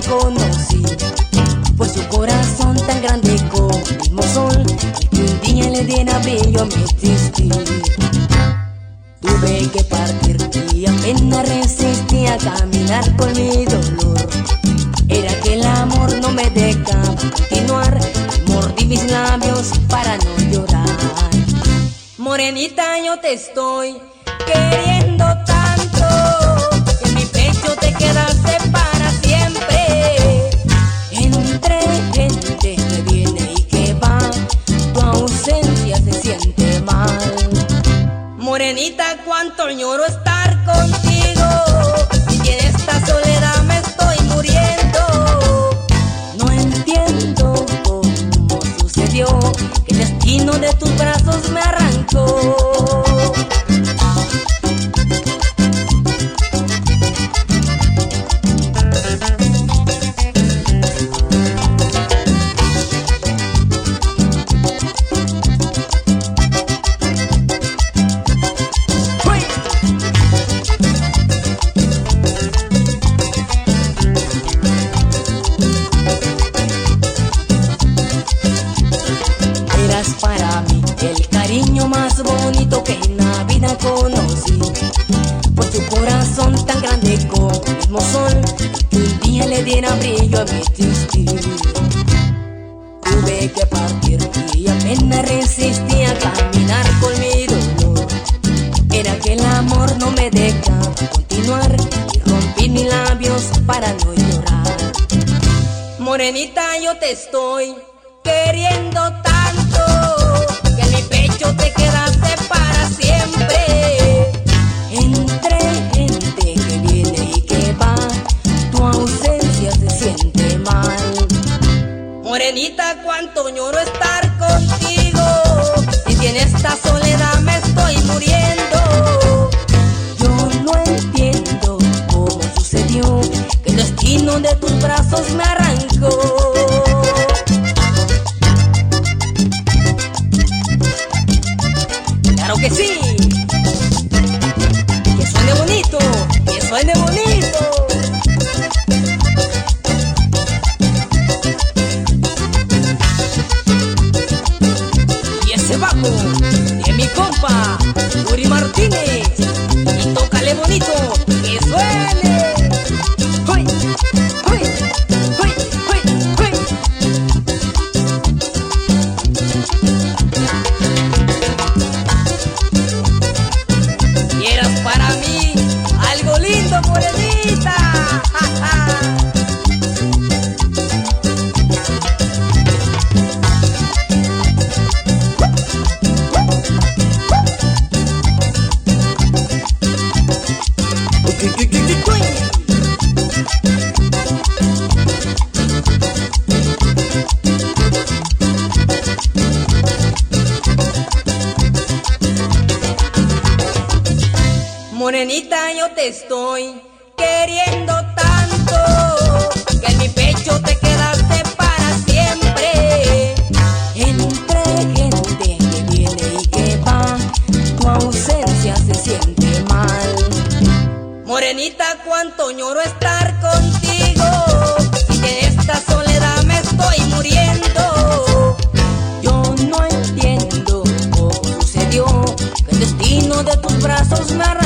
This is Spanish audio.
conocí, pues su corazón tan grande como el mismo sol, que un día le diera brillo a mi existir. Tuve que partir y apenas resistí a caminar con mi dolor. Era que el amor no me dejaba continuar, mordí mis labios para no llorar. Morenita, yo te estoy queriendo tanto, que en mi pecho te quedaste para siempre. Entre gente que viene y que va, tu ausencia se siente mal. Morenita, cuánto lloro estar contigo, y en esta soledad me estoy muriendo. No entiendo cómo sucedió, que el destino de tus brazos me arrancó. Para mí el cariño más bonito que en la vida conocí, por tu corazón tan grande como el mismo sol, que un día le diera brillo a mi existir. Tuve que partir y apenas resistí a caminar con mi dolor. Era que el amor no me dejaba continuar, y rompí mis labios para no llorar. Morenita, yo te estoy queriendo tanto, que en mi pecho te quedaste para siempre. Entre gente que viene y que va, tu ausencia se siente mal. Morenita, cuánto lloro estar contigo, y en esta soledad me estoy muriendo. Yo no entiendo cómo sucedió, que el destino de tus brazos me arrancó. ¡Claro que sí! ¡Que suene bonito! ¡Que suene bonito! Y ese bajo de mi compa Yuri Martínez, y tócale bonito, que suene. ¡Hoy! ¡Hoy! ¡Hoy! ¡Hoy! ¡Hoy! Y eras para mí algo lindo, morenita. ¡Ja, ja! Morenita, yo te estoy queriendo tanto, que en mi pecho te quedaste para siempre. Entre gente que viene y que va, tu ausencia se siente mal. Morenita, cuánto lloro estar contigo, y en esta soledad me estoy muriendo. Yo no entiendo cómo sucedió, que el destino de tus brazos me arrancó.